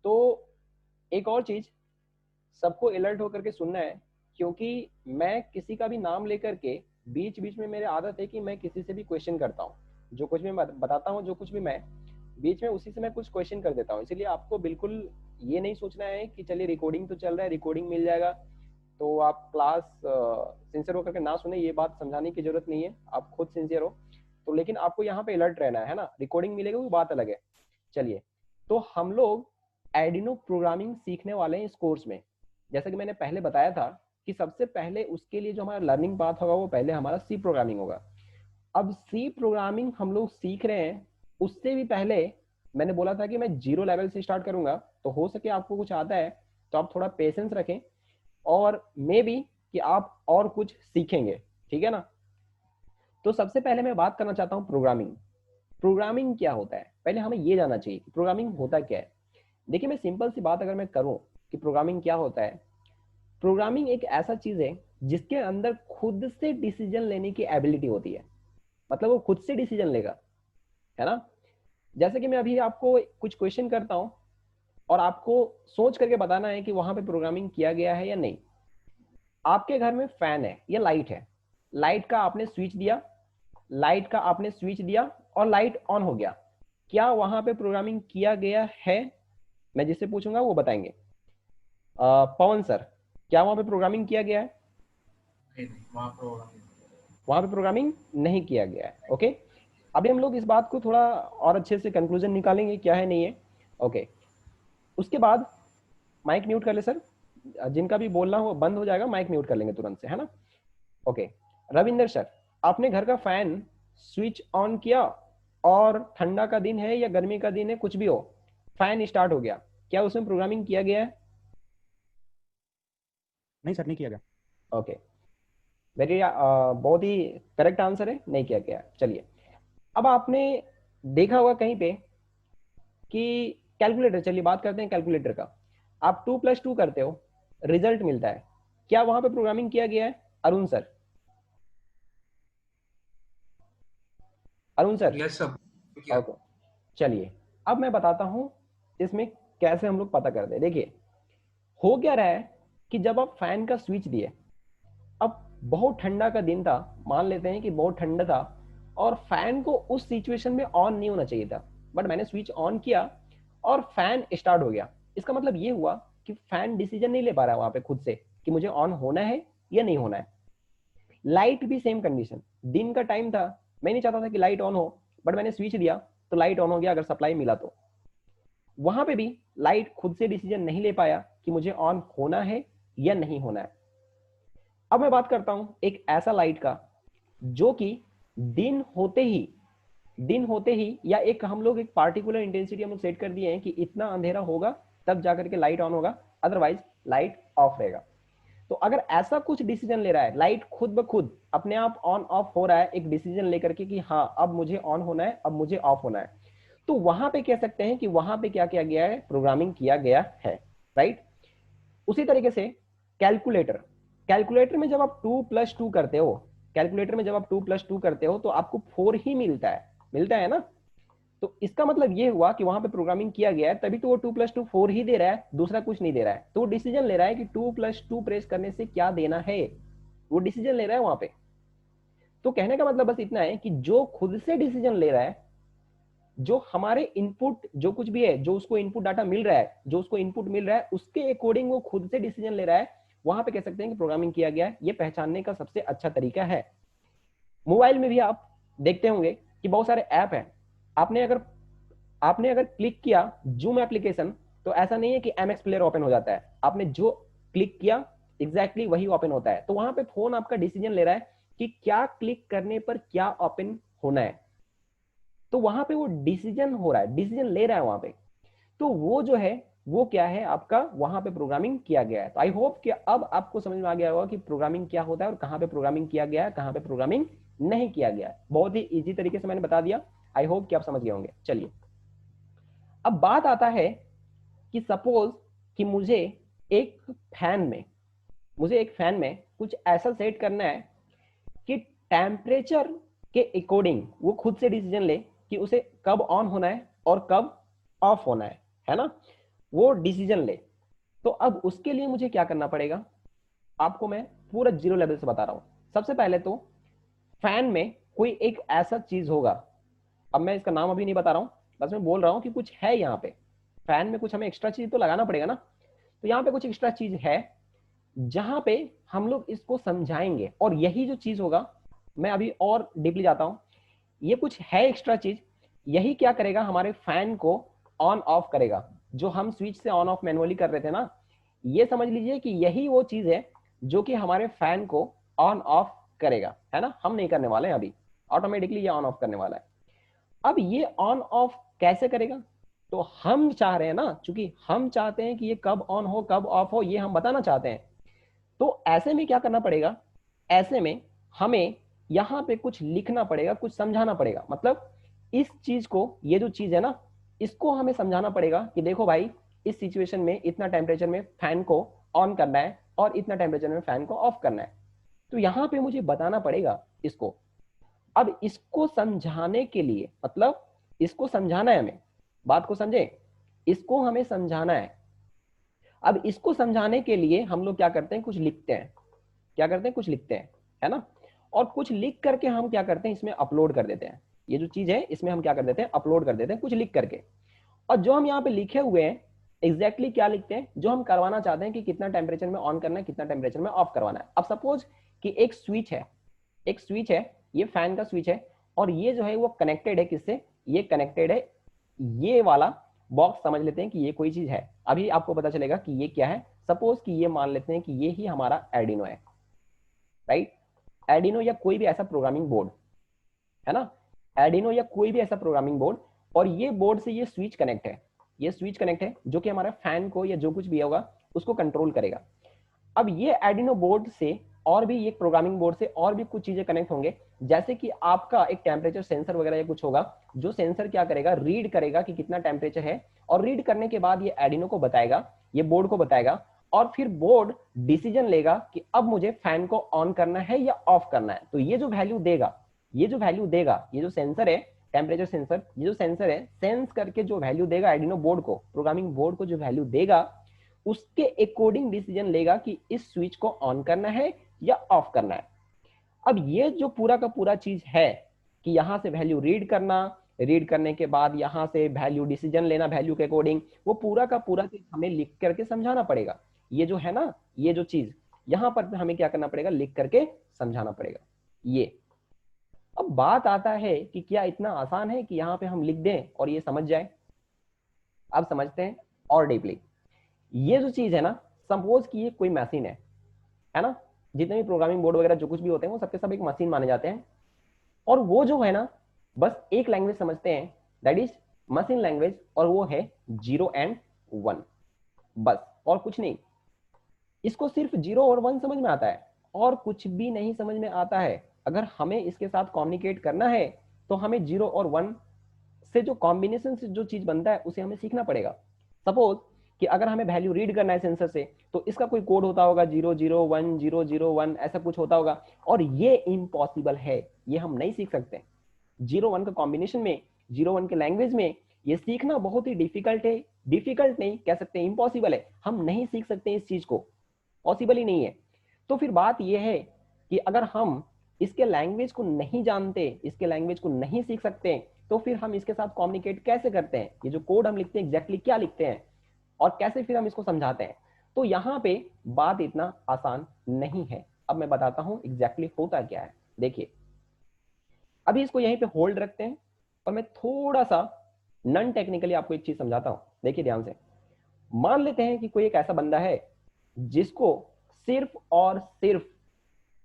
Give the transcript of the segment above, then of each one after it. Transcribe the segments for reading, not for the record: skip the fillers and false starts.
तो एक और चीज सबको अलर्ट होकर के सुनना है, क्योंकि मैं किसी का भी नाम लेकर के बीच बीच में मेरी आदत है कि मैं किसी से भी क्वेश्चन करता हूँ। जो कुछ भी मैं बताता हूँ, जो कुछ भी मैं बीच में उसी से मैं कुछ क्वेश्चन कर देता हूँ। इसलिए आपको बिल्कुल ये नहीं सोचना है कि चलिए रिकॉर्डिंग तो चल रहा है, रिकॉर्डिंग मिल जाएगा तो आप क्लास सिंसियर होकर के ना सुने, ये बात समझाने की जरूरत नहीं है, आप खुद सिंसियर हो। तो लेकिन आपको यहाँ पे अलर्ट रहना है ना, रिकॉर्डिंग मिलेगा वो बात अलग है। चलिए, तो हम लोग एडिनो प्रोग्रामिंग सीखने वाले हैं इस कोर्स में। जैसा कि मैंने पहले बताया था कि सबसे पहले उसके लिए जो हमारा लर्निंग पाथ होगा वो पहले हमारा सी प्रोग्रामिंग होगा। अब सी प्रोग्रामिंग हम लोग सीख रहे हैं, उससे भी पहले मैंने बोला था कि मैं जीरो लेवल से स्टार्ट करूंगा। तो हो सके आपको कुछ आता है तो आप थोड़ा पेशेंस रखें, और मे बी कि आप और कुछ सीखेंगे, ठीक है ना। तो सबसे पहले मैं बात करना चाहता हूं प्रोग्रामिंग। प्रोग्रामिंग क्या होता है, पहले हमें ये जानना चाहिए कि प्रोग्रामिंग होता क्या है। देखिए, मैं सिंपल सी बात अगर मैं करूं कि प्रोग्रामिंग क्या होता है, प्रोग्रामिंग एक ऐसा चीज है जिसके अंदर खुद से डिसीजन लेने की एबिलिटी होती है। मतलब वो खुद से डिसीजन लेगा, है ना। जैसे कि मैं अभी आपको कुछ क्वेश्चन करता हूं और आपको सोच करके बताना है कि वहां पे प्रोग्रामिंग किया गया है या नहीं। आपके घर में फैन है या लाइट है, लाइट का आपने स्विच दिया, लाइट का आपने स्विच दिया और लाइट ऑन हो गया, क्या वहां पे प्रोग्रामिंग किया गया है? मैं जिससे पूछूंगा वो बताएंगे। पवन सर, क्या वहां पे प्रोग्रामिंग किया गया है? नहीं नहीं, वहाँ प्रोग्राम वहां पे प्रोग्रामिंग नहीं किया गया है। ओके, अभी हम लोग इस बात को थोड़ा और अच्छे से कंक्लूजन निकालेंगे क्या है नहीं है। ओके, उसके बाद माइक म्यूट कर ले सर, जिनका भी बोलना हो बंद हो जाएगा, माइक म्यूट कर लेंगे तुरंत से, है ना। ओके, रविंदर सर, आपने घर का फैन स्विच ऑन किया और ठंडा का दिन है या गर्मी का दिन है, कुछ भी हो, फैन स्टार्ट हो गया, क्या उसमें प्रोग्रामिंग किया गया है? नहीं सर, नहीं किया गया। ओके, वेरी बहुत ही करेक्ट आंसर है, नहीं किया गया। चलिए, अब आपने देखा होगा कहीं पे कि कैलकुलेटर, चलिए बात करते हैं कैलकुलेटर का। आप 2+2 करते हो, रिजल्ट मिलता है, क्या वहां पे प्रोग्रामिंग किया गया है? Arun sir, Arun sir. Yes सब किया। ओके, चलिए, अब मैं बताता हूं इसमें कैसे हम लोग पता करते हैं। देखिए, हो क्या रहा है कि जब आप फैन का स्विच दिए, अब बहुत ठंडा का दिन था, मान लेते हैं कि बहुत ठंडा था, और फैन को उस सिचुएशन में ऑन नहीं होना चाहिए था, बट मैंने स्विच ऑन किया और फैन स्टार्ट हो गया। इसका मतलब ये हुआ कि फैन डिसीजन नहीं ले पा रहा है वहां पे खुद से कि मुझे ऑन होना है या नहीं होना है। लाइट भी सेम कंडीशन, दिन का टाइम था, मैं नहीं चाहता था कि लाइट ऑन हो, बट मैंने स्विच दिया तो लाइट ऑन हो गया, अगर सप्लाई मिला तो। वहां पे भी लाइट खुद से डिसीजन नहीं ले पाया कि मुझे ऑन होना है या नहीं होना है। अब मैं बात करता हूं एक ऐसा लाइट का जो कि दिन होते ही दिन होते ही या एक हम लोग एक पार्टिकुलर इंटेंसिटी हम लोग सेट कर दिए हैं कि इतना अंधेरा होगा तब जाकर के लाइट ऑन होगा, अदरवाइज लाइट ऑफ रहेगा। तो अगर ऐसा कुछ डिसीजन ले रहा है, लाइट खुद ब खुद अपने आप ऑन ऑफ हो रहा है एक डिसीजन लेकर के कि हाँ अब मुझे ऑन होना है, अब मुझे ऑफ होना है, तो वहां पे कह सकते हैं कि वहां पे क्या किया गया है, प्रोग्रामिंग किया गया है, राइट। उसी तरीके से कैलकुलेटर, कैलकुलेटर में जब आप 2+2 करते हो, कैलकुलेटर में जब आप 2+2 करते हो तो आपको 4 ही मिलता है ना। तो इसका मतलब ये हुआ कि वहां पे प्रोग्रामिंग किया गया है, तभी तो वो 2+2 4 ही दे रहा है, दूसरा कुछ नहीं दे रहा है। तो वो डिसीजन ले रहा है कि 2+2 प्रेस करने से क्या देना है, वो डिसीजन ले रहा है वहां पे। तो कहने का मतलब बस इतना है कि जो खुद से डिसीजन ले रहा है, जो हमारे इनपुट जो कुछ भी है, जो उसको इनपुट डाटा मिल रहा है, जो उसको इनपुट मिल रहा है उसके अकॉर्डिंग वो खुद से डिसीजन ले रहा है, वहां पे कह सकते हैं कि प्रोग्रामिंग किया गया है। ये पहचानने का सबसे अच्छा तरीका है। मोबाइल में भी आप देखते होंगे कि बहुत सारे ऐप हैं, आपने अगर क्लिक किया जूम एप्लीकेशन, तो ऐसा नहीं है कि एमएक्स प्लेयर ओपन हो जाता है, आपने जो क्लिक किया एग्जैक्टली वही ओपन होता है। तो वहां पे फोन आपका डिसीजन ले रहा है कि क्या क्लिक करने पर क्या ओपन होना है, तो वहां पे वो डिसीजन हो रहा है, डिसीजन ले रहा है वहां पे। तो वो जो है वो क्या है आपका, वहां पे प्रोग्रामिंग किया गया है। तो आई होप कि अब आपको समझ में आ गया होगा कि प्रोग्रामिंग क्या होता है और कहां पे प्रोग्रामिंग किया गया है, कहां पे प्रोग्रामिंग नहीं किया गया है। बहुत ही इजी तरीके से मैंने बता दिया, आई होप कि आप समझ गए होंगे। चलिए, अब बात आता है कि सपोज कि एक फैन में एक फैन में कुछ ऐसा सेट करना है कि टेम्परेचर के अकॉर्डिंग वो खुद से डिसीजन ले कि उसे कब ऑन होना है और कब ऑफ होना है ना। वो डिसीजन ले। तो अब उसके लिए मुझे क्या करना पड़ेगा, आपको मैं पूरा जीरो लेवल से बता रहा हूं। सबसे पहले तो फैन में कोई एक ऐसा चीज होगा, अब मैं इसका नाम अभी नहीं बता रहा हूं, बस मैं बोल रहा हूं कि कुछ है यहाँ पे। फैन में कुछ हमें एक्स्ट्रा चीज तो लगाना पड़ेगा ना, तो यहाँ पे कुछ एक्स्ट्रा चीज है जहां पे हम लोग इसको समझाएंगे, और यही जो चीज होगा, मैं अभी और डीपली जाता हूं, ये कुछ है एक्स्ट्रा चीज, यही क्या करेगा, हमारे फैन को ऑन ऑफ करेगा। जो हम स्विच से ऑन ऑफ मैनुअली कर रहे थे ना, ये समझ लीजिए कि यही वो चीज है जो कि हमारे फैन को ऑन ऑफ करेगा, है ना। हम नहीं करने वाले हैं अभी, ऑटोमेटिकली ये ऑन ऑफ करने वाला है। अब ये ऑन ऑफ कैसे करेगा, तो हम चाह रहे हैं ना, चूंकि हम चाहते हैं कि ये कब ऑन हो कब ऑफ हो, ये हम बताना चाहते हैं। तो ऐसे में क्या करना पड़ेगा, ऐसे में हमें यहां पे कुछ लिखना पड़ेगा, कुछ समझाना पड़ेगा। मतलब इस चीज को, ये जो चीज है ना, इसको हमें समझाना पड़ेगा कि देखो भाई, इस सिचुएशन में इतना टेम्परेचर में फैन को ऑन करना है और इतना टेम्परेचर में फैन को ऑफ करना है। तो यहां पे मुझे बताना पड़ेगा इसको। अब इसको समझाने के लिए, मतलब इसको समझाना है हमें, बात को समझे, इसको हमें समझाना है। अब इसको समझाने के लिए हम लोग क्या करते हैं, कुछ लिखते हैं। क्या करते हैं, कुछ लिखते हैं, है ना। और कुछ लिख करके हम क्या करते हैं, इसमें अपलोड कर देते हैं। ये जो चीज है इसमें हम क्या कर देते हैं, अपलोड कर देते हैं कुछ लिख करके। और जो हम यहाँ पे लिखे हुए हैं, एग्जैक्टली क्या लिखते हैं, जो हम करवाना चाहते हैं कि कितना टेम्परेचर में ऑन करना है, कितना टेम्परेचर में ऑफ करवाना है। अब सपोज कि एक स्विच है, एक स्विच है, ये फैन का स्विच है, और ये जो है वो कनेक्टेड है किससे, ये कनेक्टेड है, ये वाला बॉक्स समझ लेते हैं कि ये कोई चीज है। अभी आपको पता चलेगा कि ये क्या है। सपोज कि ये मान लेते हैं कि ये ही हमारा एर्डिनो है, राइट। एर्डिनो या कोई भी ऐसा प्रोग्रामिंग बोर्ड, है ना, एर्डिनो या कोई भी ऐसा प्रोग्रामिंग बोर्ड, और ये बोर्ड से ये स्विच कनेक्ट है, ये स्विच कनेक्ट है जो कि हमारा फैन को या जो कुछ भी होगा उसको कंट्रोल करेगा। अब ये एर्डिनो बोर्ड से और भी एक प्रोग्रामिंग बोर्ड से और भी कुछ चीजें कनेक्ट होंगे, जैसे कि आपका एक टेम्परेचर सेंसर वगैरह या कुछ होगा, जो सेंसर क्या करेगा, रीड करेगा कि कितना टेम्परेचर है, और रीड करने के बाद ये एर्डिनो को बताएगा, ये बोर्ड को बताएगा, और फिर बोर्ड डिसीजन लेगा कि अब मुझे फैन को ऑन करना है या ऑफ करना है। तो ये जो वैल्यू देगा, ये जो वैल्यू देगा, ये जो सेंसर है, टेम्परेचर सेंसर, ये जो सेंसर है, सेंस करके जो वैल्यू देगा एर्डिनो बोर्ड को, प्रोग्रामिंग बोर्ड को जो वैल्यू देगा, उसके अकॉर्डिंग डिसीजन लेगा कि इस स्विच को ऑन करना है या ऑफ करना है। अब ये जो पूरा का पूरा चीज है कि यहां से वैल्यू रीड करना, रीड करने के बाद यहां से वैल्यू डिसीजन लेना वैल्यू के अकॉर्डिंग, वो पूरा का पूरा चीज हमें लिख करके समझाना पड़ेगा। ये जो है ना, ये जो चीज यहां पर हमें क्या करना पड़ेगा, लिख करके समझाना पड़ेगा ये। अब बात आता है कि क्या इतना आसान है कि यहाँ पे हम लिख दें और ये समझ जाए। अब समझते हैं और डीपली। ये जो चीज है ना, सपोज कि ये कोई मशीन है ना, जितने भी प्रोग्रामिंग बोर्ड वगैरह जो कुछ भी होते हैं वो सबके सब एक मशीन माने जाते हैं, और वो जो है ना, बस एक लैंग्वेज समझते हैं, दैट इज मशीन लैंग्वेज, और वो है 0 और 1, बस और कुछ नहीं। इसको सिर्फ 0 और 1 समझ में आता है, और कुछ भी नहीं समझ में आता है। अगर हमें इसके साथ कम्युनिकेट करना है तो हमें 0 और 1 से जो कॉम्बिनेशन से जो चीज बनता है उसे हमें सीखना पड़ेगा। सपोज कि अगर हमें वैल्यू रीड करना है सेंसर से, तो इसका कोई कोड होता होगा 0 0 1 0 0 1, ऐसा कुछ होता होगा, और ये इम्पॉसिबल है, ये हम नहीं सीख सकते। 0 1 का कॉम्बिनेशन में, 0 1 के लैंग्वेज में ये सीखना बहुत ही डिफिकल्ट है। डिफिकल्ट नहीं कह सकते, इम्पॉसिबल है, हम नहीं सीख सकते इस चीज को, पॉसिबल ही नहीं है। तो फिर बात यह है कि अगर हम इसके लैंग्वेज को नहीं जानते, इसके लैंग्वेज को नहीं सीख सकते, तो फिर हम इसके साथ कम्युनिकेट कैसे करते हैं, ये जो कोड हम लिखते हैं एग्जैक्टली क्या लिखते हैं, और कैसे फिर हम इसको समझाते हैं। तो यहाँ पे बात इतना आसान नहीं है। अब मैं बताता हूं एग्जैक्टली होता क्या है। देखिए, अभी इसको यहीं पे होल्ड रखते हैं, और मैं थोड़ा सा नॉन टेक्निकली आपको एक चीज समझाता हूं। देखिए ध्यान से, मान लेते हैं कि कोई एक ऐसा बंदा है जिसको सिर्फ और सिर्फ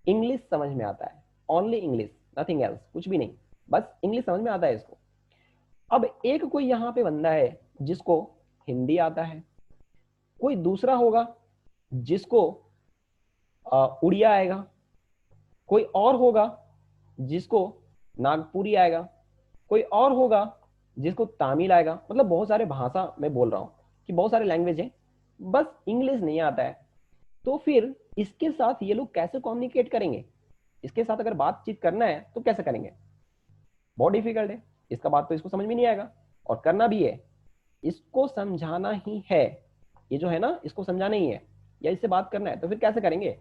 इंग्लिश समझ में आता है, ओनली इंग्लिश, नथिंग एल्स, कुछ भी नहीं, बस इंग्लिश समझ में आता है इसको। अब एक कोई यहाँ पे बंदा है जिसको हिंदी आता है, कोई दूसरा होगा जिसको उड़िया आएगा, कोई और होगा जिसको नागपुरी आएगा, कोई और होगा जिसको तमिल आएगा। मतलब बहुत सारे भाषा मैं बोल रहा हूँ कि बहुत सारे लैंग्वेज है, बस इंग्लिश नहीं आता है। तो फिर इसके साथ ये लोग कैसे कम्युनिकेट करेंगे, इसके साथ अगर बातचीत करना है तो कैसे करेंगे, बहुत डिफिकल्ट है। इसका बात तो इसको समझ में नहीं आएगा, और करना भी है इसको समझाना ही है, ये जो है ना इसको समझाना ही है या इससे बात करना है, तो फिर कैसे करेंगे?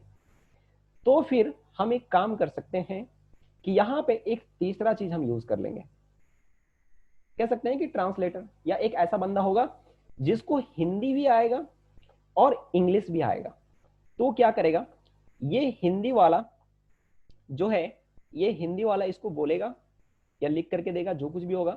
तो फिर हम एक काम कर सकते हैं कि यहाँ पे एक तीसरा चीज हम यूज कर लेंगे। कह सकते हैं कि ट्रांसलेटर या एक ऐसा बंदा होगा जिसको हिंदी भी आएगा और इंग्लिश भी आएगा। तो क्या करेगा, ये हिंदी वाला जो है, ये हिंदी वाला इसको बोलेगा या लिख करके देगा, जो कुछ भी होगा,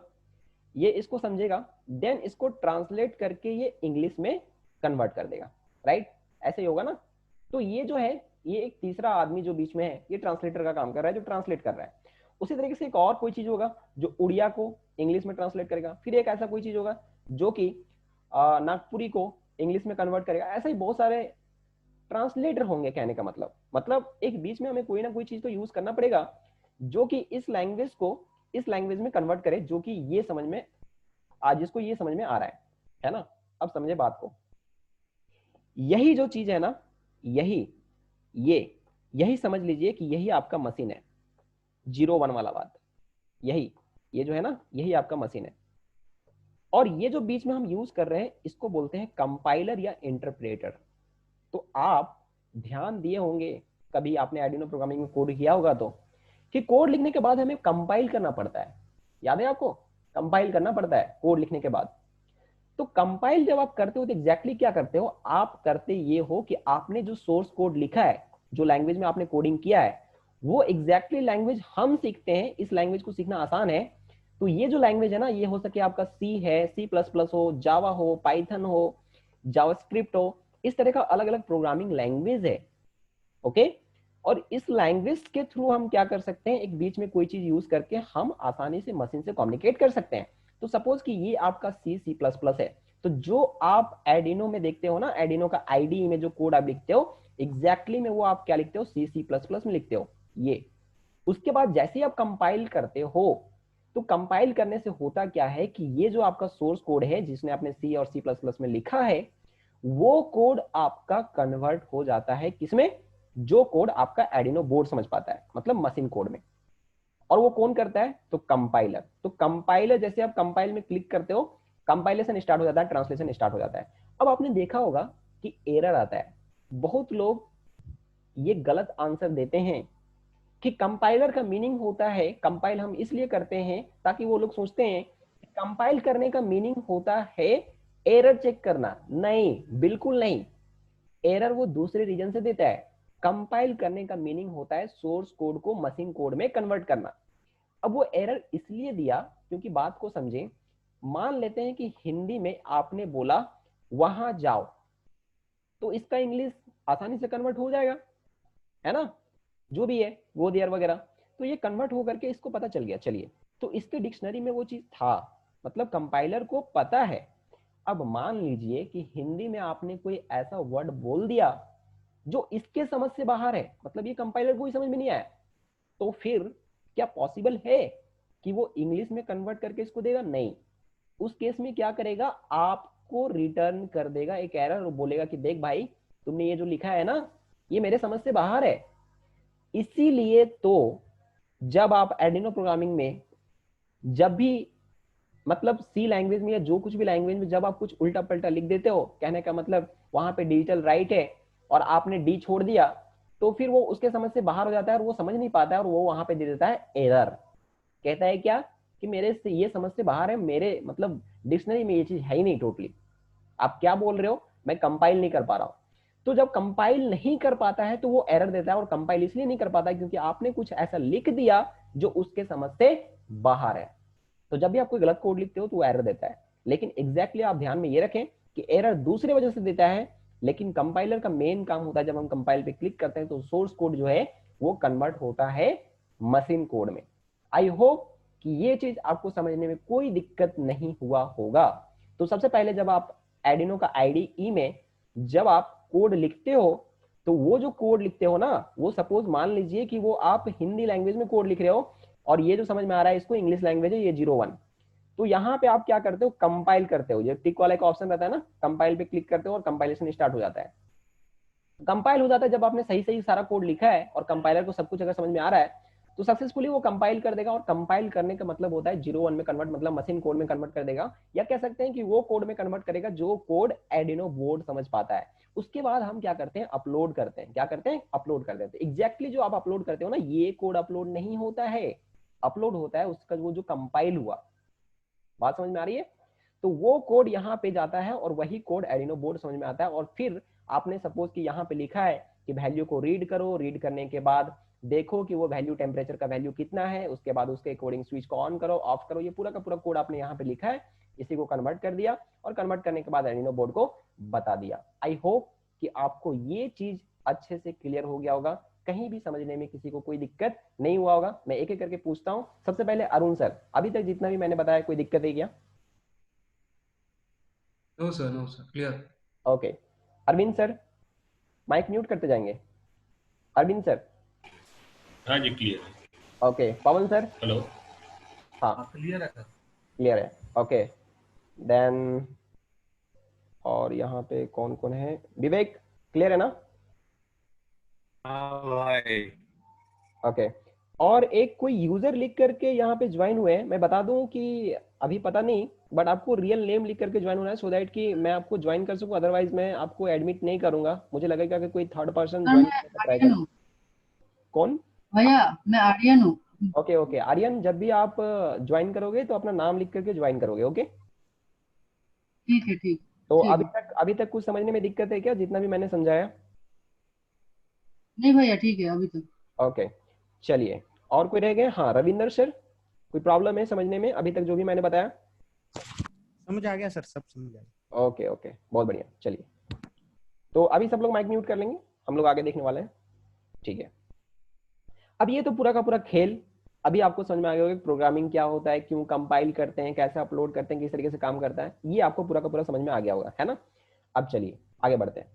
ये इसको समझेगा, देन इसको ट्रांसलेट करके ये इंग्लिश में कन्वर्ट कर देगा। राइट, ऐसे ही होगा ना। तो ये जो है, ये एक तीसरा आदमी जो बीच में है, ये ट्रांसलेटर का काम कर रहा है, जो ट्रांसलेट कर रहा है। उसी तरीके से एक और कोई चीज होगा जो उड़िया को इंग्लिश में ट्रांसलेट करेगा, फिर एक ऐसा कोई चीज होगा जो कि नागपुरी को इंग्लिश में कन्वर्ट करेगा। ऐसे ही बहुत सारे ट्रांसलेटर होंगे। कहने का मतलब एक बीच में हमें कोई ना कोई चीज तो यूज करना पड़ेगा जो कि इस लैंग्वेज को इस लैंग्वेज में कन्वर्ट करे, जो कि ये समझ में आज जिसको ये समझ में आ रहा है ना। अब समझे बात को। यही जो चीज है ना, यही समझ लीजिए कि यही आपका मशीन है, 01 वाला बात। यही ये जो है ना, यही आपका मशीन है। और ये जो बीच में हम यूज कर रहे हैं, इसको बोलते हैं कंपाइलर या इंटरप्रेटर। तो आप ध्यान दिए होंगे, कभी आपने आर्डिनो प्रोग्रामिंग में कोड किया होगा तो, कि कोड लिखने के बाद हमें कंपाइल करना पड़ता है। याद है आपको? कंपाइल करना पड़ता है कोड लिखने के बाद। तो कंपाइल जब आप करते हो तो एग्जैक्टली क्या करते हो? आप करते ये हो कि आपने जो सोर्स कोड लिखा है, जो लैंग्वेज में आपने कोडिंग किया है, वो एग्जैक्टली लैंग्वेज हम सीखते हैं। इस लैंग्वेज को सीखना आसान है। तो ये जो लैंग्वेज है ना, ये हो सके आपका सी है, C++ हो, जावा हो, पाइथन हो, जावास्क्रिप्ट हो, इस तरह का अलग अलग प्रोग्रामिंग लैंग्वेज है। ओके। और इस लैंग्वेज के थ्रू हम क्या कर सकते हैं, एक बीच में कोई चीज यूज करके हम आसानी से मशीन से कम्युनिकेट कर सकते हैं। तो सपोज कि ये आपका C++ है, तो जो आप एडिनो में देखते हो ना, एडिनो का आईडी में जो कोड आप लिखते हो, एग्जैक्टली में वो आप क्या लिखते हो, C++ में लिखते हो ये। उसके बाद जैसे ही आप कंपाइल करते हो, तो कंपाइल करने से होता क्या है कि ये जो आपका सोर्स कोड है, जिसने आपने C और C++ में लिखा है, वो कोड आपका कन्वर्ट हो जाता है किसमें? जो कोड आपका एडिनो बोर्ड समझ पाता है, मतलब मशीन कोड में। और वो कौन करता है? तो कंपाइलर। तो कंपाइलर जैसे आप कंपाइल में क्लिक करते हो, कंपाइलेशन स्टार्ट हो जाता है, ट्रांसलेशन स्टार्ट हो जाता है। अब आपने देखा होगा कि एरर आता है। बहुत लोग ये गलत आंसर देते हैं कि कंपाइलर का मीनिंग होता है, कंपाइल हम इसलिए करते हैं ताकि वो लोग सोचते हैं कि कंपाइल करने का मीनिंग होता है एरर चेक करना। नहीं, बिल्कुल नहीं। एरर वो दूसरे रीजन से देता है। कंपाइल करने का मीनिंग होता है सोर्स कोड को मशीन कोड में कन्वर्ट करना। अब वो एरर इसलिए दिया क्योंकि, बात को समझें, मान लेते हैं कि हिंदी में आपने बोला वहां जाओ, तो इसका इंग्लिश आसानी से कन्वर्ट हो जाएगा, है ना? जो भी है, गो देयर वगैरह, तो ये कन्वर्ट हो करके इसको पता चल गया। चलिए, तो इसके डिक्शनरी में वो चीज था, मतलब कंपाइलर को पता है। अब मान लीजिए कि हिंदी में आपने कोई ऐसा वर्ड बोल दिया जो इसके समझ से बाहर है, मतलब ये कंपाइलर को ही समझ में नहीं आया, तो फिर क्या पॉसिबल है कि वो इंग्लिश में कन्वर्ट करके इसको देगा? नहीं। उस केस में क्या करेगा, आपको रिटर्न कर देगा एक एरर और बोलेगा कि देख भाई, तुमने ये जो लिखा है ना, ये मेरे समझ से बाहर है। इसीलिए तो जब आप एडिनो प्रोग्रामिंग में, जब भी, मतलब सी लैंग्वेज में या जो कुछ भी लैंग्वेज में, जब आप कुछ उल्टा पल्टा लिख देते हो, कहने का मतलब वहां पे डिजिटल राइट है और आपने डी छोड़ दिया, तो फिर वो उसके समझ से बाहर हो जाता है और वो समझ नहीं पाता है और वो वहां पे दे देता है एरर। कहता है क्या कि मेरे से ये समझ से बाहर है, मेरे मतलब डिक्शनरी में ये चीज है ही नहीं टोटली। आप क्या बोल रहे हो, मैं कंपाइल नहीं कर पा रहा हूं। तो जब कंपाइल नहीं कर पाता है तो वो एरर देता है, और कंपाइल इसलिए नहीं कर पाता है क्योंकि आपने कुछ ऐसा लिख दिया जो उसके समझ से बाहर है। तो जब भी आप कोई गलत कोड लिखते हो तो वो एरर देता है। लेकिन एग्जैक्टली आप ध्यान में ये रखें कि एरर दूसरे वजह से देता है, लेकिन कंपाइलर का मेन काम होता है, जब हम कंपाइल पे क्लिक करते हैं तो सोर्स कोड जो है वो कन्वर्ट होता है मशीन कोड में। आई होप कि ये चीज आपको समझने में कोई दिक्कत नहीं हुआ होगा। तो सबसे पहले जब आप एडिनो का IDE में जब आप कोड लिखते हो, तो वो जो कोड लिखते हो ना, वो सपोज मान लीजिए कि वो आप हिंदी लैंग्वेज में कोड लिख रहे हो और ये जो समझ में आ रहा है इसको इंग्लिश लैंग्वेज है, ये 01। तो यहाँ पे आप क्या करते हो, कंपाइल करते हो। ये टिक वाला का ऑप्शन रहता है ना, कंपाइल पे क्लिक करते हो और कंपाइलेशन स्टार्ट हो जाता है। कंपाइल हो जाता है जब आपने सही सही सारा कोड लिखा है और कंपाइलर को सब कुछ अगर समझ में आ रहा है, तो सक्सेसफुली वो कंपाइल कर देगा, और कंपाइल करने का मतलब होता है 0 1 में कन्वर्ट, मतलब मशीन कोड में कन्वर्ट कर देगा, या कह सकते हैं कि वो कोड में कन्वर्ट करेगा जो कोड एर्डिनो बोर्ड समझ पाता है। उसके बाद हम क्या करते हैं, अपलोड करते हैं। क्या करते हैं, अपलोड कर देते हैं। एग्जैक्टली जो आप अपलोड करते हो ना, ये कोड अपलोड नहीं होता है, अपलोड होता है उसका वो जो कंपाइल हुआ। बात समझ में आ रही है? तो वो कोड यहाँ पे जाता है और वही कोड एर्डिनो बोर्ड समझ में आता है। और फिर आपने सपोज कि यहाँ पे लिखा है कि वैल्यू को रीड करो, रीड करने के बाद देखो कि वो वैल्यू, टेम्परेचर का वैल्यू कितना है, उसके बाद उसके अकॉर्डिंग स्विच को ऑन करो, ऑफ करो। ये पूरा का पूरा कोड आपने यहाँ पे लिखा है, इसी को कन्वर्ट कर दिया, और कन्वर्ट करने के बाद एर्डिनो बोर्ड को बता दिया। आई होप कि आपको ये चीज अच्छे से क्लियर हो गया होगा, कहीं भी समझने में किसी को कोई दिक्कत नहीं हुआ होगा। मैं एक एक करके पूछता हूँ। सबसे पहले अरुण सर, अभी तक जितना भी मैंने बताया कोई दिक्कत है क्या? No sir, clear. Okay. Arvind sir, mic mute करते जाएंगे। अरविंद सर। हाँ जी, क्लियर है। ओके। पवन सर। हेलो। हाँ, हाँ क्लियर है सर। क्लियर है। ओके देन, और यहाँ पे कौन कौन है? विवेक, क्लियर है ना? हाँ भाई। ओके। और एक कोई यूजर लिख करके यहाँ पे ज्वाइन हुए हैं, मैं बता दूं कि अभी पता नहीं, बट आपको रियल नेम लिख करके ज्वाइन होना है, सो दैट कि मैं आपको ज्वाइन कर सकूं। अदरवाइज मैं आपको एडमिट नहीं करूंगा, मुझे लगेगा कि कोई थर्ड पर्सन सर ज्वाइन मैं करने का ट्राई आर्यन कर। हूँ। कौन? भैया मैं आर्यन हूँ। ओके ओके आर्यन, जब भी आप ज्वाइन करोगे तो अपना नाम लिख करके ज्वाइन करोगे। ओके। ठीक है ठीक तो ठीक है। अभी तक कुछ समझने में दिक्कत है क्या, जितना भी मैंने समझाया? नहीं भैया ठीक है अभी तक। ओके चलिए। और कोई रह गए? हाँ, रविंदर सर, कोई प्रॉब्लम है समझने में अभी तक जो भी मैंने बताया? समझ आ गया सर, सब समझ आ गया। ओके ओके, बहुत बढ़िया। चलिए, तो अभी सब लोग माइक म्यूट कर लेंगे, हम लोग आगे देखने वाले हैं। ठीक है। अब ये तो पूरा का पूरा खेल, अभी आपको समझ में आ गया होगा कि प्रोग्रामिंग क्या होता है, क्यों कंपाइल करते हैं, कैसे अपलोड करते हैं, किस तरीके से काम करता है, ये आपको पूरा का पूरा समझ में आ गया होगा, है ना? अब चलिए आगे बढ़ते हैं।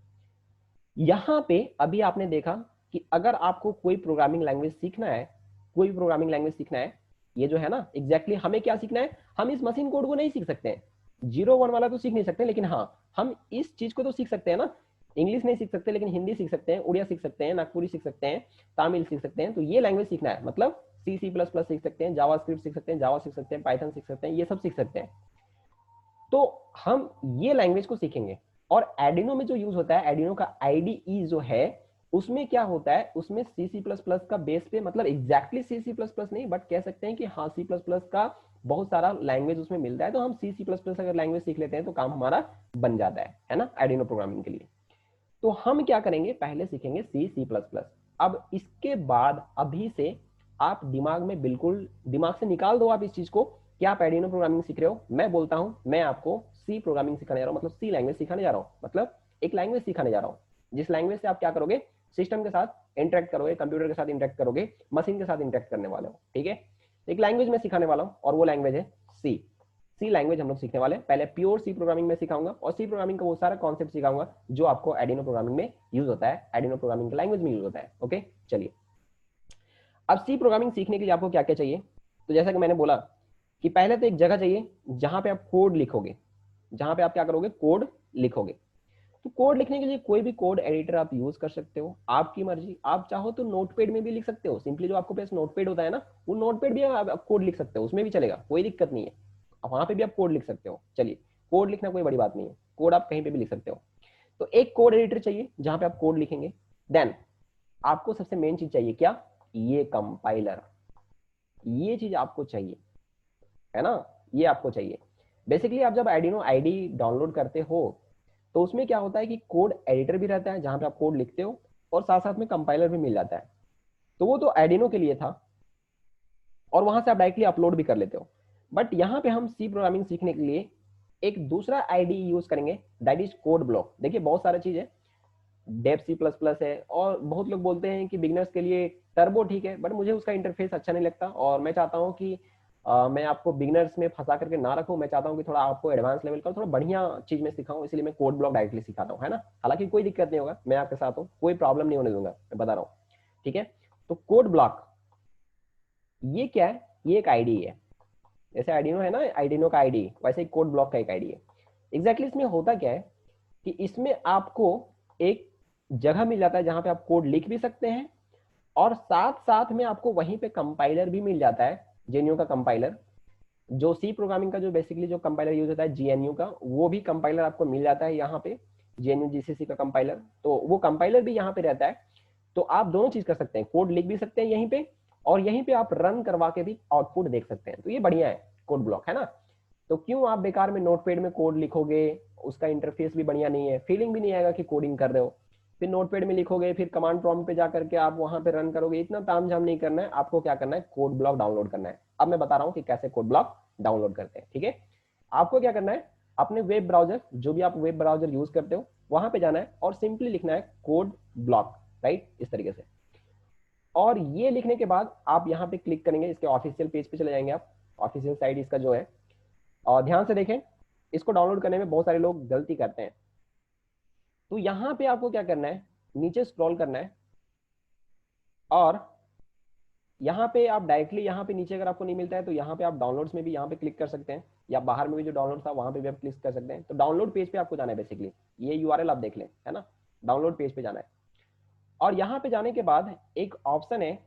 यहाँ पे अभी आपने देखा कि अगर आपको कोई प्रोग्रामिंग लैंग्वेज सीखना है, कोई प्रोग्रामिंग लैंग्वेज सीखना है, ये जो है ना एग्जैक्टली हमें क्या सीखना है, हम इस मशीन कोड को नहीं सीख सकते हैं, 0 1 वाला तो सीख नहीं सकते, लेकिन हाँ हम इस चीज को तो सीख सकते हैं ना। इंग्लिश नहीं सीख सकते, लेकिन हिंदी सीख सकते हैं, उड़िया सीख सकते हैं, नागपुरी सीख सकते हैं, तमिल सीख सकते हैं। तो ये लैंग्वेज सीखना है, मतलब C++ सीख सकते हैं, जावास्क्रिप्ट सीख सकते हैं, जावा सीख सकते हैं, पाइथन सीख सकते हैं, ये सब सीख सकते हैं। तो हम ये लैंग्वेज को सीखेंगे। और एर्डिनो में जो यूज होता है, एर्डिनो का IDE जो है, उसमें क्या होता है, उसमें C++ का बेस पे, मतलब एग्जैक्टली C++ नहीं, बट कह सकते हैं कि हाँ C++ का बहुत सारा लैंग्वेज उसमें मिलता है। तो हम C++ अगर लैंग्वेज सीख लेते हैं तो काम हमारा बन जाता है ना, एर्डिनो प्रोग्रामिंग के लिए। तो हम क्या करेंगे, पहले सीखेंगे C++। अब इसके बाद अभी से आप दिमाग में, बिल्कुल दिमाग से निकाल दो आप इस चीज को कि आप एर्डिनो प्रोग्रामिंग सीख रहे हो। मैं बोलता हूं, मैं आपको C प्रोग्रामिंग सिखाने जा रहा हूं, मतलब C लैंग्वेज सिखाने जा रहा हूं, मतलब एक लैंग्वेज सिखाने जा रहा हूं, जिस लैंग्वेज से आप क्या करोगे, सिस्टम के साथ इंटरेक्ट करोगे, कंप्यूटर के साथ इंटरेक्ट करोगे, मशीन के साथ इंटरेक्ट करने वाले हो। ठीक है, एक लैंग्वेज में सिखाने वाला हूं, और वो लैंग्वेज है सी लैंग्वेज हम लोग सीखने वाले हैं। पहले प्योर C प्रोग्रामिंग में सिखाऊंगा, और C प्रोग्रामिंग का वो सारा कॉन्सेप्ट सिखाऊंगा जो आपको एर्डिनो प्रोग्रामिंग में यूज होता है, एर्डिनो प्रोग्रामिंग लैंग्वेज में यूज होता है। ओके चलिए, अब C प्रोग्रामिंग सीखने के लिए आपको क्या क्या चाहिए? तो जैसा कि मैंने बोला कि पहले तो एक जगह चाहिए जहां पे आप कोड लिखोगे, जहां पे आप क्या करोगे, कोड लिखोगे। तो कोड लिखने के लिए कोई भी कोड एडिटर आप यूज कर सकते हो, आपकी मर्जी। आप चाहो तो नोटपैड में भी लिख सकते हो, सिंपली जो आपको पास नोटपैड होता है ना, वो नोटपैड भी आप कोड लिख सकते हो, उसमें भी चलेगा, कोई दिक्कत नहीं है, वहां पे भी आप कोड लिख सकते हो। चलिए, कोड लिखना कोई बड़ी बात नहीं है, कोड आप कहीं पे भी लिख सकते हो। तो एक कोड एडिटर चाहिए जहां पे आप कोड लिखेंगे। देन आपको सबसे मेन चीज चाहिए क्या, ये कंपाइलर, ये चीज आपको चाहिए, है ना, ये आपको चाहिए। बेसिकली आप जब एर्डिनो IDE डाउनलोड करते हो तो उसमें क्या होता है कि कोड एडिटर भी रहता है जहां पे आप कोड लिखते हो, और साथ साथ में कंपाइलर भी मिल जाता है। तो वो तो एर्डिनो के लिए था, और वहां से आप डायरेक्टली अपलोड भी कर लेते हो। बट यहाँ पे हम C प्रोग्रामिंग सीखने के लिए एक दूसरा IDE यूज करेंगे, दैट इज कोड ब्लॉक। देखिए बहुत सारा चीज है, डेव C++ है, और बहुत लोग बोलते हैं कि बिगनर्स के लिए टर्बो ठीक है, बट मुझे उसका इंटरफेस अच्छा नहीं लगता, और मैं चाहता हूँ कि मैं आपको बिगनर्स में फंसा करके ना रखूं, मैं चाहता हूँ कि थोड़ा आपको एडवांस लेवल का थोड़ा बढ़िया चीज में सिखाऊं, इसलिए मैं कोड ब्लॉक डायरेक्टली सिखाता हूँ, है ना। हालांकि कोई दिक्कत नहीं होगा, मैं आपके साथ हूँ, कोई प्रॉब्लम नहीं होने दूंगा, मैं बता रहा हूँ। ठीक है, तो कोड ब्लॉक ये क्या है, ये एक IDE है, जैसे आर्डिनो है ना, आर्डिनो का IDE, वैसे ही कोड ब्लॉक का एक IDE है। एग्जैक्टली इसमें होता क्या है कि इसमें आपको एक जगह मिल जाता है जहां पे आप कोड लिख भी सकते हैं, और साथ साथ में आपको वहीं पे कंपाइलर भी मिल जाता है, जेएनयू का कंपाइलर, जो सी प्रोग्रामिंग का जो बेसिकली जो कंपाइलर यूज होता है जीएनयू का, वो भी कंपाइलर आपको मिल जाता है यहाँ पे, जीएनयू जीसीसी का कंपाइलर, तो वो कंपाइलर भी यहाँ पे रहता है। तो आप दोनों चीज कर सकते हैं, कोड लिख भी सकते हैं यहीं पे, और यहीं पे आप रन करवा के भी आउटपुट देख सकते हैं। तो ये बढ़िया है कोड ब्लॉक, है ना। तो क्यों आप बेकार में नोटपैड में कोड लिखोगे, उसका इंटरफेस भी बढ़िया नहीं है, फीलिंग भी नहीं आएगा कि कोडिंग कर रहे हो। फिर नोटपैड में लिखोगे, फिर कमांड प्रॉम्प्ट पे जाकर के आप वहां पे रन करोगे, इतना तामझाम नहीं करना है। आपको क्या करना है, कोड ब्लॉक डाउनलोड करना है। अब मैं बता रहा हूँ कि कैसे कोड ब्लॉक डाउनलोड करते हैं, ठीक है। आपको क्या करना है, अपने वेब ब्राउजर, जो भी आप वेब ब्राउजर यूज करते हो, वहां पे जाना है और सिंपली लिखना है कोड ब्लॉक, राइट, इस तरीके से। और ये लिखने के बाद आप यहाँ पे क्लिक करेंगे, इसके ऑफिशियल पेज पे चले जाएंगे आप, ऑफिशियल साइट इसका जो है। और ध्यान से देखें, इसको डाउनलोड करने में बहुत सारे लोग गलती करते हैं। तो यहाँ पे आपको क्या करना है, नीचे स्क्रॉल करना है, और यहाँ पे आप डायरेक्टली यहाँ पे नीचे अगर आपको नहीं मिलता है तो यहाँ पे आप डाउनलोड्स में भी यहाँ पे क्लिक कर सकते हैं, या बाहर में भी जो डाउनलोड था वहां पे भी आप क्लिक कर सकते हैं। तो डाउनलोड पेज पे आपको जाना है, बेसिकली ये यूआरएल आप देख लें, है ना, डाउनलोड पेज पे जाना है। और यहाँ पे जाने के बाद एक ऑप्शन है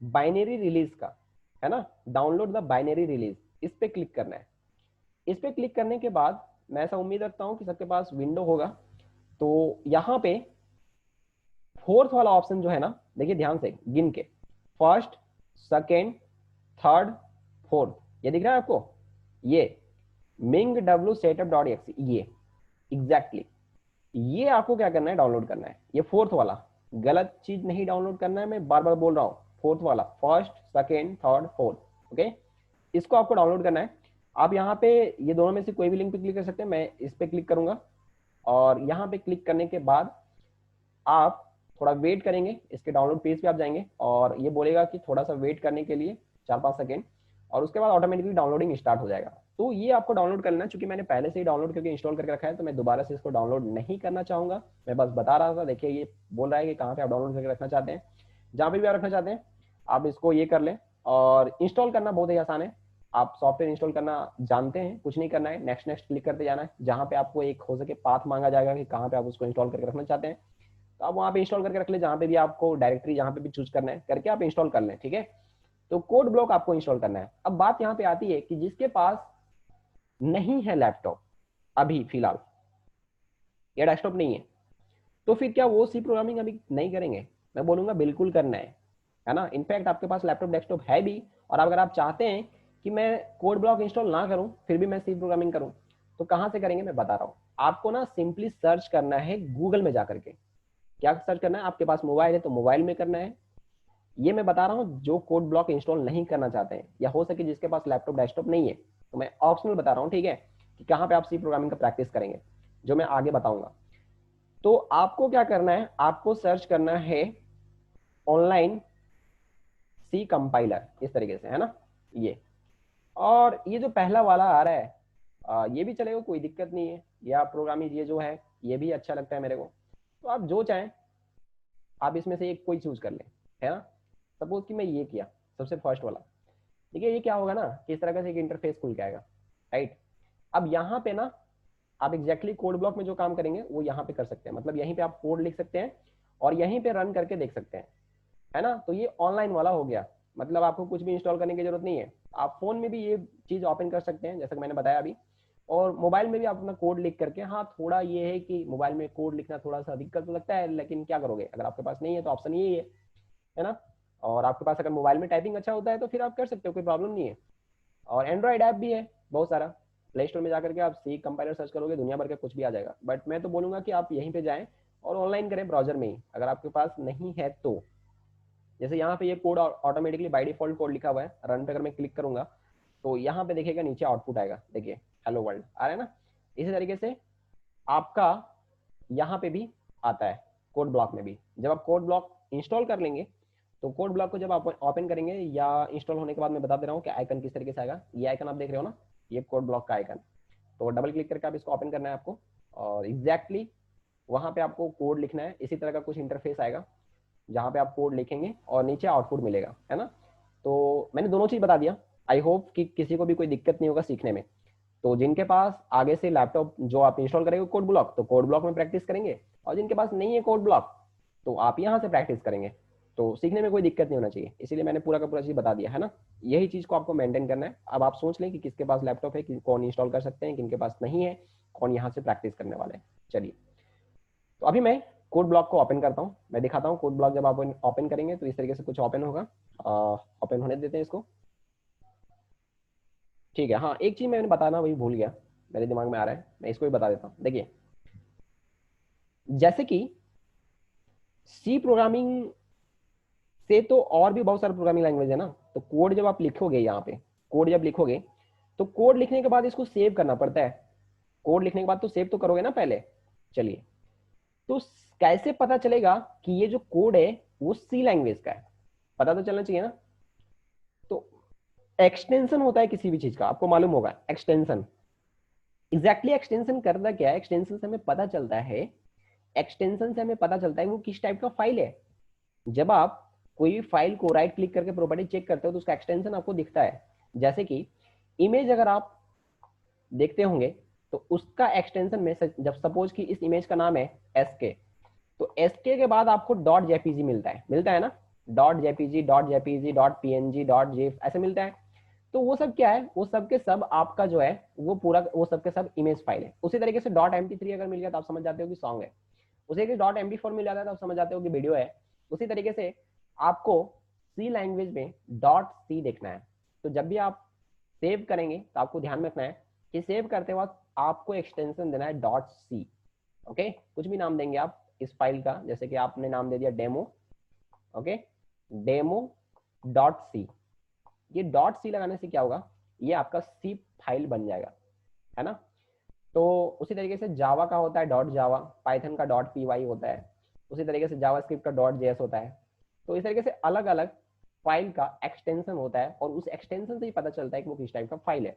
बाइनरी रिलीज का, है ना, डाउनलोड द बाइनरी रिलीज, इस पे क्लिक करना है। इस पे क्लिक करने के बाद मैं ऐसा उम्मीद रखता हूँ कि सबके पास विंडो होगा। तो यहाँ पे फोर्थ वाला ऑप्शन जो है ना, देखिए ध्यान से गिन के, फर्स्ट, सेकेंड, थर्ड, फोर्थ, ये दिख रहा है आपको, ये mingw setup.exe, ये एग्जैक्टली ये आपको क्या करना है, डाउनलोड करना है। ये फोर्थ वाला, गलत चीज नहीं डाउनलोड करना है, मैं बार बार बोल रहा हूँ, फोर्थ वाला, first, second, third, fourth, okay, इसको आपको डाउनलोड करना है। आप यहाँ पे ये दोनों में से कोई भी लिंक पे क्लिक कर सकते हैं, मैं इस पे क्लिक करूंगा। और यहाँ पे क्लिक करने के बाद आप थोड़ा वेट करेंगे, इसके डाउनलोड पेज पे आप जाएंगे और ये बोलेगा कि थोड़ा सा वेट करने के लिए 4-5 सेकेंड, और उसके बाद ऑटोमेटिकली डाउनलोडिंग स्टार्ट हो जाएगा। तो ये आपको डाउनलोड करना है, चूंकि मैंने पहले से ही डाउनलोड करके इंस्टॉल करके रखा है, तो मैं दोबारा से इसको डाउनलोड नहीं करना चाहूंगा। मैं बस बता रहा था, देखिए ये बोल रहा है कि कहाँ पे आप डाउनलोड करके रखना चाहते हैं, जहाँ पे भी आप रखना चाहते हैं आप इसको ये कर लें। और इंस्टॉल करना बहुत ही आसान है, आप सॉफ्टवेयर इंस्टॉल करना जानते हैं, कुछ नहीं करना है, नेक्स्ट नेक्स्ट क्लिक करते जाना है। जहाँ पे आपको एक हो सके पाथ मांगा जाएगा कि कहाँ पे आप उसको इंस्टॉल करके रखना चाहते हैं, तो आप वहाँ पे इंस्टॉल करके रख ले, जहाँ पे भी आपको डायरेक्टरी जहाँ पे भी चूज करना है करके आप इंस्टॉल कर लें, ठीक है। तो कोड ब्लॉक आपको इंस्टॉल करना है। अब बात यहाँ पे आती है कि जिसके पास नहीं है लैपटॉप अभी फिलहाल, या डेस्कटॉप नहीं है, तो फिर क्या वो सी प्रोग्रामिंग अभी नहीं करेंगे? मैं बोलूंगा बिल्कुल करना है ना। इनफैक्ट आपके पास लैपटॉप डेस्कटॉप है भी, और अगर आप चाहते हैं कि मैं कोड ब्लॉक इंस्टॉल ना करूं फिर भी मैं सी प्रोग्रामिंग करूं, तो कहां से करेंगे मैं बता रहा हूं। आपको ना सिंपली सर्च करना है गूगल में जाकर के। क्या सर्च करना है? आपके पास मोबाइल है तो मोबाइल में करना है। ये मैं बता रहा हूँ जो कोड ब्लॉक इंस्टॉल नहीं करना चाहते हैं, या हो सके जिसके पास लैपटॉप डेस्कटॉप नहीं है, तो मैं ऑप्शनल बता रहा हूँ, ठीक है, कि कहाँ पे आप सी प्रोग्रामिंग का प्रैक्टिस करेंगे, जो मैं आगे बताऊंगा। तो आपको क्या करना है, आपको सर्च करना है ऑनलाइन सी कंपाइलर, इस तरीके से, है ना, ये। और ये जो पहला वाला आ रहा है ये भी चलेगा, कोई दिक्कत नहीं है। या प्रोग्रामिंग ये जो है ये भी अच्छा लगता है मेरे को। तो आप जो चाहें आप इसमें से एक कोई चूज कर लें, है ना। सपोज कि मैं ये किया, सबसे फर्स्ट वाला, ठीक है। ये क्या होगा ना, किस तरह का से एक इंटरफेस खुल के आएगा, राइट। अब यहाँ पे ना आप एग्जैक्टली कोड ब्लॉक में जो काम करेंगे वो यहाँ पे कर सकते हैं, मतलब यहीं पे आप कोड लिख सकते हैं और यहीं पे रन करके देख सकते हैं, है ना। तो ये ऑनलाइन वाला हो गया, मतलब आपको कुछ भी इंस्टॉल करने की जरूरत नहीं है। आप फोन में भी ये चीज ओपन कर सकते हैं, जैसा कि मैंने बताया अभी, और मोबाइल में भी आप अपना कोड लिख करके। हाँ, थोड़ा ये है कि मोबाइल में कोड लिखना थोड़ा सा दिक्कत तो लगता है, लेकिन क्या करोगे, अगर आपके पास नहीं है तो ऑप्शन यही है ना। और आपके पास अगर मोबाइल में टाइपिंग अच्छा होता है तो फिर आप कर सकते हो, कोई प्रॉब्लम नहीं है। और एंड्रॉइड ऐप भी है बहुत सारा, प्ले स्टोर में जाकर के आप सी कंपाइलर सर्च करोगे, दुनिया भर का कुछ भी आ जाएगा। बट मैं तो बोलूंगा कि आप यहीं पे जाएं और ऑनलाइन करें ब्राउजर में ही, अगर आपके पास नहीं है तो। जैसे यहाँ पे ये code automatically by default code लिखा हुआ है, रन पे अगर मैं क्लिक करूंगा तो यहाँ पे देखिएगा नीचे आउटपुट आएगा, देखिए हेलो वर्ल्ड आ रहा है ना। इसी तरीके से आपका यहाँ पे भी आता है कोड ब्लॉक में भी। जब आप कोड ब्लॉक इंस्टॉल कर लेंगे तो कोड ब्लॉक को जब आप ओपन करेंगे या इंस्टॉल होने के बाद मैं बता दे रहा हूँ कि आइकन किस तरीके से आएगा। ये आइकन आप देख रहे हो ना, ये कोड ब्लॉक का आइकन, तो डबल क्लिक करके आप इसको ओपन करना है आपको, और एग्जैक्टली वहाँ पे आपको कोड लिखना है। इसी तरह का कुछ इंटरफेस आएगा जहाँ पे आप कोड लिखेंगे और नीचे आउटपुट मिलेगा, है ना। तो मैंने दोनों चीज बता दिया, आई होप कि किसी को भी कोई दिक्कत नहीं होगा सीखने में। तो जिनके पास आगे से लैपटॉप जो आप इंस्टॉल करेंगे कोड ब्लॉक, तो कोड ब्लॉक में प्रैक्टिस करेंगे, और जिनके पास नहीं है कोड ब्लॉक तो आप यहाँ से प्रैक्टिस करेंगे। तो सीखने में कोई दिक्कत नहीं होना चाहिए, इसीलिए मैंने पूरा का पूरा चीज बता दिया है ना। यही चीज को आपको मेंटेन करना है। अब आप सोच लें कि किसके पास लैपटॉप है, कौन इंस्टॉल कर सकते हैं, किनके पास नहीं है, कौन यहाँ से प्रैक्टिस करने वाले हैं। चलिए, तो अभी मैं कोड ब्लॉक को ओपन करता हूँ, मैं दिखाता हूँ कोड ब्लॉक जब आप ओपन करेंगे तो इस तरीके से कुछ ओपन होगा। ओपन होने देते हैं इसको, ठीक है। हाँ, एक चीज मैंने बताना वही भूल गया, मेरे दिमाग में आ रहा है, मैं इसको भी बता देता हूँ। देखिए, जैसे कि सी प्रोग्रामिंग से तो और भी बहुत सारे प्रोग्रामिंग लैंग्वेज है ना, तो कोड जब आप लिखोगे, यहाँ पे कोड जब लिखोगे तो कोड लिखने के बाद इसको सेव करना पड़ता है। कोड लिखने के बाद तो सेव तो करोगे ना पहले। चलिए, तो कैसे पता चलेगा कि ये जो कोड है वो सी लैंग्वेज का है? पता तो चलना चाहिए ना। तो एक्सटेंशन होता है किसी भी चीज का, आपको मालूम होगा एक्सटेंशन। एग्जैक्टली एक्सटेंशन करता क्या है? एक्सटेंशन से हमें पता चलता है, एक्सटेंशन से हमें पता चलता है वो किस टाइप का फाइल है। जब आप कोई भी फाइल को राइट क्लिक करके प्रॉपर्टी चेक करते हो तो उसका एक्सटेंशन आपको दिखता है। जैसे कि इमेज अगर आप देखते होंगे तो उसका एक्सटेंशन में जब सपोज कि इस इमेज का नाम है एसके, तो एसके के बाद आपको डॉट जेपीजी मिलता है ना, dot JPG, dot JPG, dot PNG, dot Jeff, ऐसे मिलता है। तो वो सब क्या है? वो सब के सब आपका जो है वो पूरा, वो सब के सब इमेज फाइल है। उसी तरीके से डॉट MP3 अगर मिल गया तो आप समझ जाते हो कि सॉन्ग है। उसी के डॉट MP4 मिल जाता है तो आप समझ जाते हो कि वीडियो है। उसी तरीके से आपको सी लैंग्वेज में डॉट सी देखना है। तो जब भी आप सेव करेंगे तो आपको ध्यान में रखना है कि सेव करते वक्त आपको एक्सटेंशन देना है डॉट सी। ओके, कुछ भी नाम देंगे आप इस फाइल का, जैसे कि आपने नाम दे दिया demo. Okay, demo dot C. ये डॉट सी लगाने से क्या होगा? ये आपका सी फाइल बन जाएगा, है ना। तो उसी तरीके से जावा का होता है डॉट जावा, पाइथन का डॉट py होता है, उसी तरीके से जावास्क्रिप्ट का डॉट जेएस होता है। तो इस तरीके से अलग अलग फाइल का एक्सटेंशन होता है और उस एक्सटेंशन से ही पता चलता है कि वो किस टाइप का फाइल है।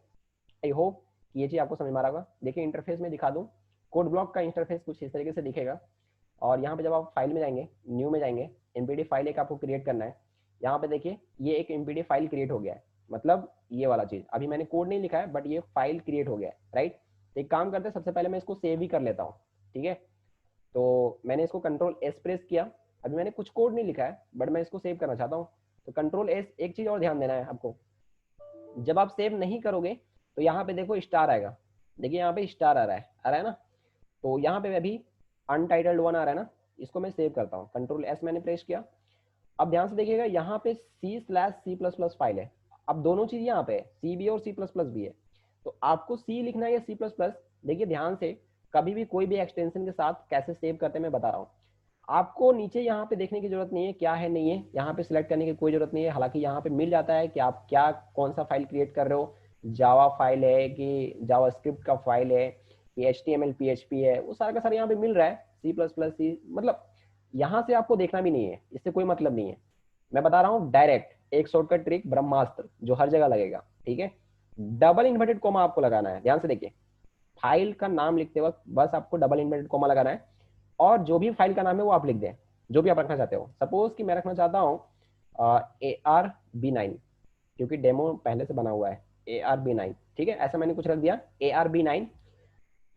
आई होप ये चीज आपको समझ में आ रहा होगा। देखिए, इंटरफेस में दिखा दूं, कोड ब्लॉक का इंटरफेस कुछ इस तरीके से दिखेगा। और यहाँ पे जब आप फाइल में जाएंगे, न्यू में जाएंगे, एमपीडी फाइल एक आपको क्रिएट करना है। यहाँ पे देखिए, ये एक एमपीडी फाइल क्रिएट हो गया है, मतलब ये वाला चीज। अभी मैंने कोड नहीं लिखा है बट ये फाइल क्रिएट हो गया है, राइट। तो एक काम करते हैं, सबसे पहले मैं इसको सेव ही कर लेता हूँ, ठीक है। तो मैंने इसको कंट्रोल एस प्रेस किया। अभी मैंने कुछ कोड नहीं लिखा है बट मैं इसको सेव करना चाहता हूँ, तो कंट्रोल एस। एक चीज और ध्यान देना है आपको, जब आप सेव नहीं करोगे तो यहाँ पे देखो स्टार आएगा। देखिए यहाँ पे स्टार आ रहा है ना। तो यहाँ पे अभी अनटाइटल्ड वन आ रहा है ना, इसको मैं सेव करता हूँ। कंट्रोल एस मैंने प्रेस किया। अब ध्यान से देखिएगा, यहाँ पे C/C++ फाइल है। अब दोनों चीज यहाँ पे है, C भी और C++ भी है। तो आपको C लिखना है या C++? देखिए ध्यान से, कभी भी कोई भी एक्सटेंशन के साथ कैसे सेव करते हैं मैं बता रहा हूँ आपको। नीचे यहाँ पे देखने की जरूरत नहीं है क्या है नहीं है, यहाँ पे सिलेक्ट करने की कोई जरूरत नहीं है। हालांकि यहाँ पे मिल जाता है कि आप क्या, कौन सा फाइल क्रिएट कर रहे हो, जावा फाइल है कि जावास्क्रिप्ट का फाइल है कि HTML PHP है, वो सारा का सारा यहाँ पे मिल रहा है। C++, मतलब यहाँ से आपको देखना भी नहीं है, इससे कोई मतलब नहीं है। मैं बता रहा हूँ डायरेक्ट एक शॉर्टकट ट्रिक, ब्रह्मास्त्र, जो हर जगह लगेगा, ठीक है। डबल इन्वर्टेड कोमा आपको लगाना है। ध्यान से देखिए, फाइल का नाम लिखते वक्त बस आपको डबल इन्वर्टेड कोमा लगाना है, और जो भी फाइल का नाम है वो आप लिख दें, जो भी आप रखना चाहते हो। सपोज कि मैं रखना चाहता हूँ ARB9, क्योंकि डेमो पहले से बना हुआ है, ARB9, ठीक है। ऐसा मैंने कुछ रख दिया, ARB9।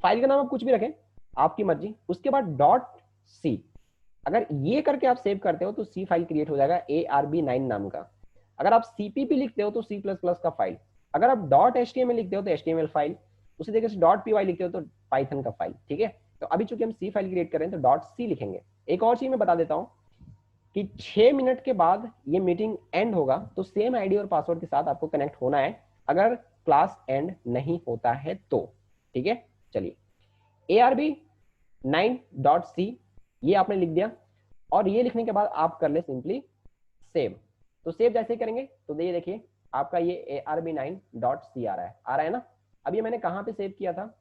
फाइल का नाम आप कुछ भी रखें, आपकी मर्जी। उसके बाद डॉट सी, अगर ये करके आप सेव करते हो तो सी फाइल क्रिएट हो जाएगा ARB9 नाम का। अगर आप CPP लिखते हो तो C++ का फाइल। अगर आप डॉट HTML लिखते हो तो HTML फाइल। उसी तरीके से डॉट PY लिखते हो तो पाइथन का फाइल, ठीक है। तो अभी चूंकि हम सी फाइल क्रिएट कर रहे हैं तो डॉट सी लिखेंगे। एक और चीज मैं बता देता हूँ कि 6 मिनट के बाद ये मीटिंग एंड होगा, तो सेम आईडी और पासवर्ड के साथ आपको कनेक्ट होना है, अगर क्लास एंड नहीं होता है तो, ठीक है। चलिए, ARB9.c ये आपने लिख दिया, और ये लिखने के बाद आप कर ले सिंपली सेव। तो सेव जैसे करेंगे तो ये देखिए आपका ये ARB9.c आ रहा है ना। अब ये मैंने कहाँ पे सेव किया था?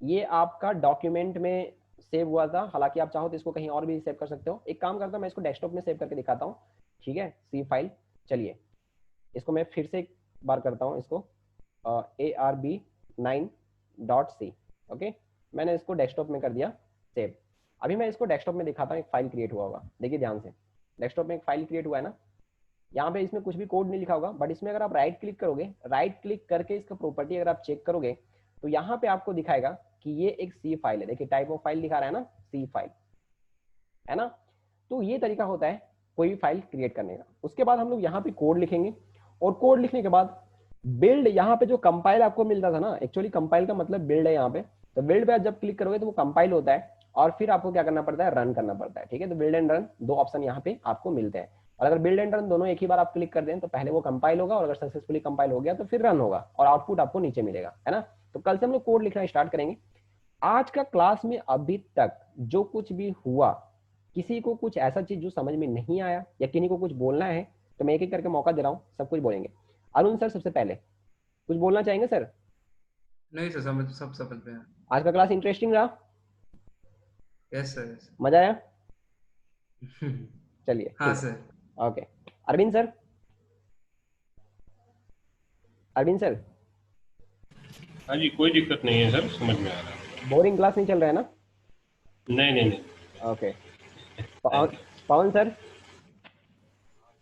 ये आपका डॉक्यूमेंट में सेव हुआ था। हालांकि आप चाहो तो इसको कहीं और भी सेव कर सकते हो। एक काम करता हूँ, मैं इसको डेस्कटॉप में सेव करके दिखाता हूँ, ठीक है, सी फाइल। चलिए, इसको मैं फिर से एक बार करता हूँ, इसको ARB9.c। ओके, मैंने इसको डेस्कटॉप में कर दिया सेव। अभी मैं इसको डेस्कटॉप में दिखाता हूँ, एक फाइल क्रिएट हुआ होगा। देखिए ध्यान से, डेस्कटॉप में एक फाइल क्रिएट हुआ है ना। यहाँ पे इसमें कुछ भी कोड नहीं लिखा होगा, बट इसमें अगर आप राइट क्लिक करोगे, राइट क्लिक करके इसका प्रॉपर्टी अगर आप चेक करोगे तो यहाँ पे आपको दिखाएगा कि ये एक सी फाइल है। देखिए टाइप ऑफ फाइल दिखा रहा है ना, सी फाइल, है ना। तो ये तरीका होता है कोई भी फाइल क्रिएट करने का। उसके बाद हम लोग यहाँ पे कोड लिखेंगे, और कोड लिखने के बाद बिल्ड, यहाँ पे जो कंपाइल आपको मिलता था ना, एक्चुअली कंपाइल का मतलब बिल्ड है यहाँ पे, तो बिल्ड पे आप जब क्लिक करोगे तो वो कंपाइल होता है, और फिर आपको क्या करना पड़ता है, रन करना पड़ता है। ठीक है, तो बिल्ड एंड रन दो ऑप्शन यहाँ पे आपको मिलते हैं, और अगर बिल्ड एंड रन दोनों एक ही बार आप क्लिक कर दें तो पहले वो कंपाइल होगा, और अगर सक्सेसफुली कंपाइल हो गया तो फिर रन होगा, और आउटपुट आपको नीचे मिलेगा, है ना। तो कल से हम लोग कोड लिखना स्टार्ट करेंगे। आज का क्लास में अभी तक जो कुछ भी हुआ, किसी को कुछ ऐसा चीज जो समझ में नहीं आया या किसी को कुछ बोलना है, तो मैं एक एक करके मौका दे रहा हूँ, सब कुछ बोलेंगे। अरुण सर सबसे पहले कुछ बोलना चाहेंगे सर? नहीं सर, सब समझ में आया। आज का क्लास इंटरेस्टिंग रहा? Yes sir, yes. मजा आया? चलिए हाँ ठीक है, sir. Okay. Arvind sir, Arvind sir, हाँ जी, कोई दिक्कत नहीं है सर, समझ में आ रहा है। बोरिंग क्लास नहीं चल रहा है ना? नहीं नहीं नहीं। ओके। पवन सर?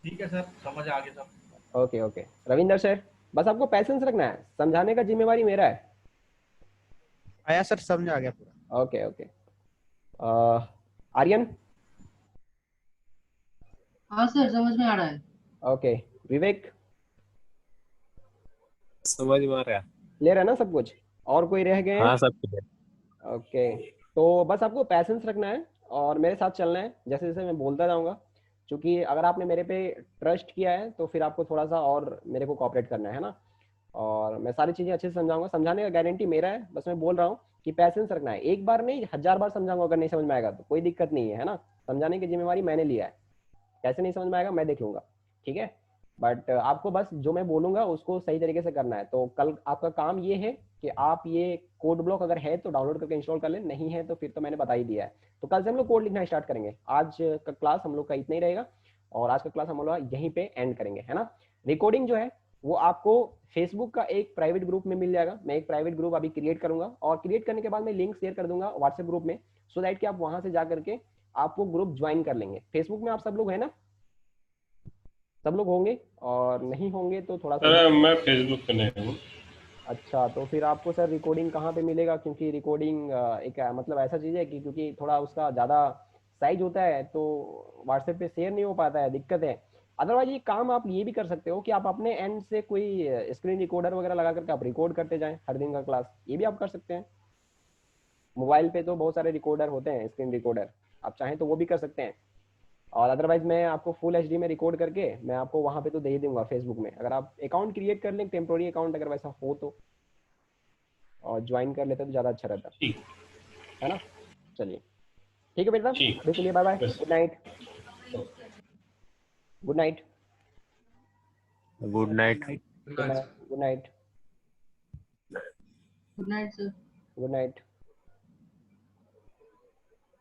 ठीक है सर, समझ आ गया सब। Okay okay. रविंदर सर, बस आपको पैसेंस रखना है, समझाने का जिम्मेवारी मेरा है। आया सर, समझ आ गया पूरा। Okay okay. आर्यन? हाँ सर, समझ में आ रहा है। ओके। विवेक? समझ में आ रहा है। क्लियर है ना सब कुछ? और कोई रह गए हैं? हाँ सब क्लियर। ओके। तो बस आपको पैसेंस रखना है और मेरे साथ चलना है, जैसे जैसे मैं बोलता जाऊंगा, क्योंकि अगर आपने मेरे पे ट्रस्ट किया है तो फिर आपको थोड़ा सा और मेरे को कोऑपरेट करना है ना। और मैं सारी चीज़ें अच्छे से समझाऊंगा, समझाने का गारंटी मेरा है, बस मैं बोल रहा हूँ कि पैसेंस रखना है। एक बार नहीं, 1000 बार समझाऊंगा, अगर नहीं समझ में आएगा तो कोई दिक्कत नहीं है ना। समझाने की जिम्मेवारी मैंने लिया है, कैसे नहीं समझ में आएगा मैं देख लूंगा, ठीक है। बट आपको बस जो मैं बोलूंगा उसको सही तरीके से करना है। तो कल आपका काम ये है कि आप ये कोड ब्लॉक अगर है तो डाउनलोड करके इंस्टॉल कर लें, नहीं है तो फिर तो मैंने बता ही दिया है। तो कल से हम लोग कोड लिखना स्टार्ट करेंगे। आज का क्लास हम लोग का इतना ही रहेगा, और आज का क्लास हम लोग यहीं पे एंड करेंगे, है ना। रिकॉर्डिंग जो है वो आपको फेसबुक का एक प्राइवेट ग्रुप में मिल जाएगा। मैं एक प्राइवेट ग्रुप अभी क्रिएट करूंगा, और क्रिएट करने के बाद मैं लिंक शेयर कर दूंगा व्हाट्सएप ग्रुप में, सो दैट कि आप वहां से जा करके आप वो ग्रुप ज्वाइन कर लेंगे। फेसबुक में आप सब लोग है ना? सब लोग होंगे, और नहीं होंगे तो थोड़ा सा। सर मैं फेसबुक पे नहीं हूँ। अच्छा, तो फिर आपको सर रिकॉर्डिंग कहाँ पे मिलेगा? क्योंकि रिकॉर्डिंग एक मतलब ऐसा चीज़ है कि क्योंकि थोड़ा उसका ज़्यादा साइज होता है तो व्हाट्सएप पे शेयर नहीं हो पाता है, दिक्कत है। अदरवाइज ये काम आप ये भी कर सकते हो कि आप अपने एंड से कोई स्क्रीन रिकॉर्डर वगैरह लगा करके आप रिकॉर्ड करते जाएं हर दिन का क्लास, ये भी आप कर सकते हैं। मोबाइल पे तो बहुत सारे रिकॉर्डर होते हैं, स्क्रीन रिकॉर्डर, आप चाहें तो वो भी कर सकते हैं। और अदरवाइज मैं आपको फुल एचडी में रिकॉर्ड करके मैं आपको वहां पे तो दे ही दूंगा फेसबुक में, अगर आप अकाउंट क्रिएट कर लें, टेम्पोररी अकाउंट अगर वैसा हो तो, और ज्वाइन कर लेते तो ज़्यादा अच्छा रहता ठीक है ना। चलिए ठीक है बेटा, ठीक। अभी के लिए बाय बाय, बस। Good night. Good night. Good night. Good night sir. Good night. Good night sir. Good night.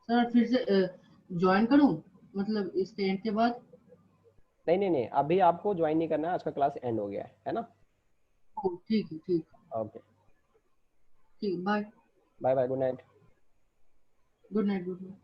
Sir फिर से ज्वाइन करूं, मतलब इस एंड के बाद? नहीं नहीं नहीं, अभी आपको ज्वाइन नहीं करना है, आज का क्लास एंड हो गया है ना। ओ ठीक है, ठीक। ओके, ठीक, bye. Bye bye, good night. Good night, good night.